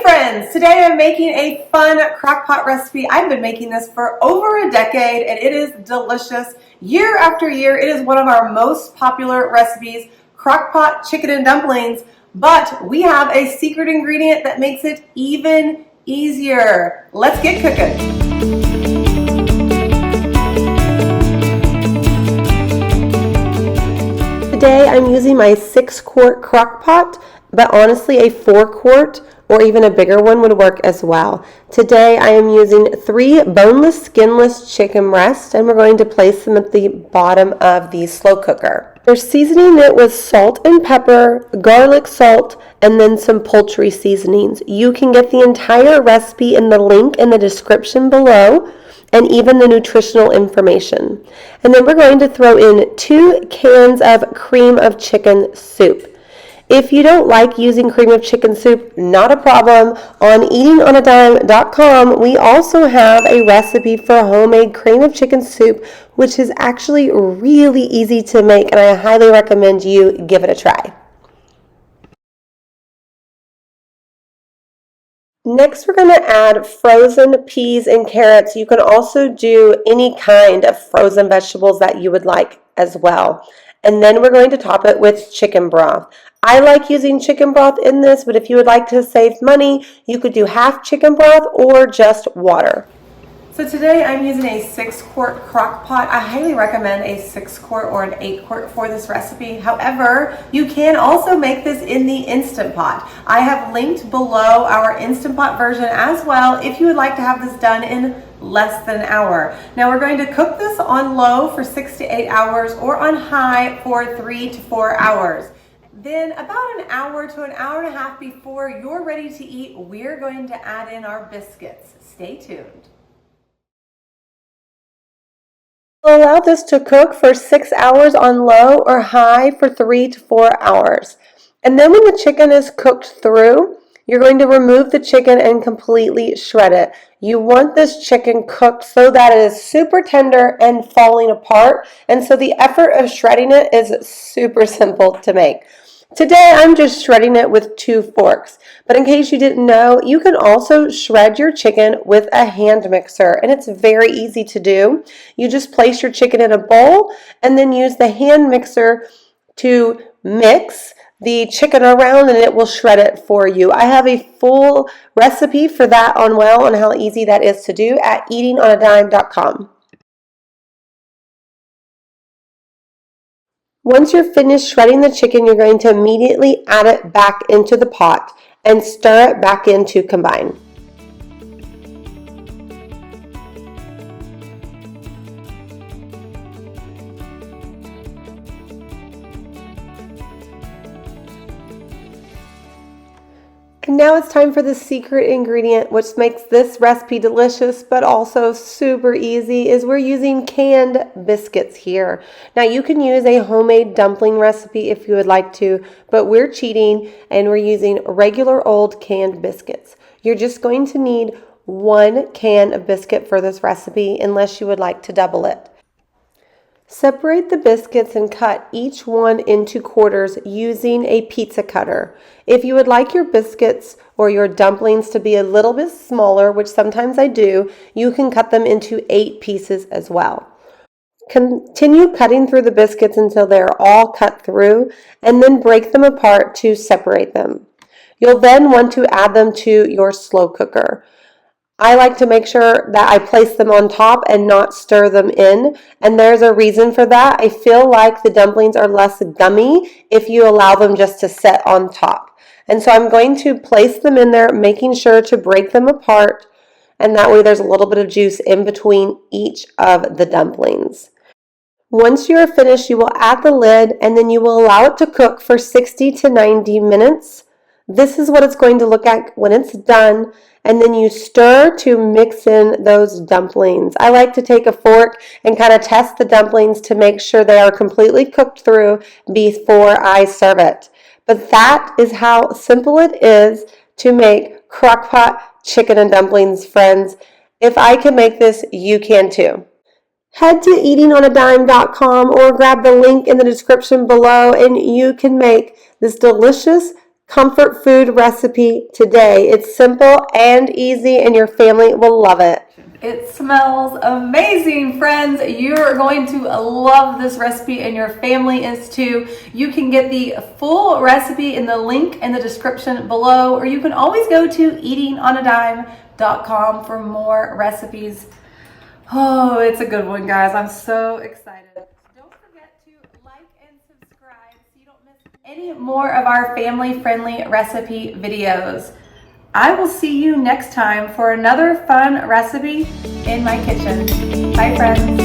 Hey friends, today I'm making a fun crock pot recipe. I've been making this for over a decade and it is delicious. Year after year, it is one of our most popular recipes, crock pot chicken and dumplings, but we have a secret ingredient that makes it even easier. Let's get cooking. Today I'm using my 6-quart crock pot, but honestly a 4-quart or even a bigger one would work as well. Today I am using 3 boneless, skinless chicken breasts, and we're going to place them at the bottom of the slow cooker. We're seasoning it with salt and pepper, garlic salt, and then some poultry seasonings. You can get the entire recipe in the link in the description below, and even the nutritional information. And then we're going to throw in 2 cans of cream of chicken soup. If you don't like using cream of chicken soup, not a problem. On eatingonadime.com, we also have a recipe for homemade cream of chicken soup, which is actually really easy to make, and I highly recommend you give it a try. Next, we're going to add frozen peas and carrots. You can also do any kind of frozen vegetables that you would like as well. And then we're going to top it with chicken broth. I like using chicken broth in this, but if you would like to save money, you could do half chicken broth or just water. So today I'm using a 6-quart crock pot. I highly recommend a 6-quart or an 8-quart for this recipe. However, you can also make this in the Instant Pot. I have linked below our Instant Pot version as well if you would like to have this done in less than an hour. Now we're going to cook this on low for 6 to 8 hours or on high for 3 to 4 hours. Then about an hour to an hour and a half before you're ready to eat, we're going to add in our biscuits. Stay tuned. We'll allow this to cook for 6 hours on low or high for 3 to 4 hours. And then when the chicken is cooked through, you're going to remove the chicken and completely shred it. You want this chicken cooked so that it is super tender and falling apart. And so the effort of shredding it is super simple to make. Today I'm just shredding it with 2 forks, but in case you didn't know, you can also shred your chicken with a hand mixer, and it's very easy to do. You just place your chicken in a bowl and then use the hand mixer to mix the chicken around and it will shred it for you. I have a full recipe for that on how easy that is to do at eatingonadime.com. Once you're finished shredding the chicken, you're going to immediately add it back into the pot and stir it back in to combine. And now it's time for the secret ingredient, which makes this recipe delicious but also super easy, is we're using canned biscuits here. Now you can use a homemade dumpling recipe if you would like to, but we're cheating and we're using regular old canned biscuits. You're just going to need 1 can of biscuit for this recipe unless you would like to double it. Separate the biscuits and cut each one into quarters using a pizza cutter. If you would like your biscuits or your dumplings to be a little bit smaller, which sometimes I do, you can cut them into 8 pieces as well. Continue cutting through the biscuits until they're all cut through, and then break them apart to separate them. You'll then want to add them to your slow cooker. I like to make sure that I place them on top and not stir them in, and there's a reason for that. I feel like the dumplings are less gummy if you allow them just to set on top. And so I'm going to place them in there, making sure to break them apart, and that way there's a little bit of juice in between each of the dumplings. Once you are finished, you will add the lid, and then you will allow it to cook for 60 to 90 minutes. This is what it's going to look like when it's done, and then you stir to mix in those dumplings. I like to take a fork and kind of test the dumplings to make sure they are completely cooked through before I serve it. But that is how simple it is to make crock pot chicken and dumplings, friends. If I can make this, you can too. Head to eatingonadime.com or grab the link in the description below and you can make this delicious comfort food recipe today. It's simple and easy, and your family will love it. It smells amazing, friends. You're going to love this recipe, and your family is too. You can get the full recipe in the link in the description below, or you can always go to eatingonadime.com for more recipes. Oh, it's a good one, guys. I'm so excited. Don't forget to like and subscribe so you don't miss any more of our family-friendly recipe videos. I will see you next time for another fun recipe in my kitchen. Bye, friends.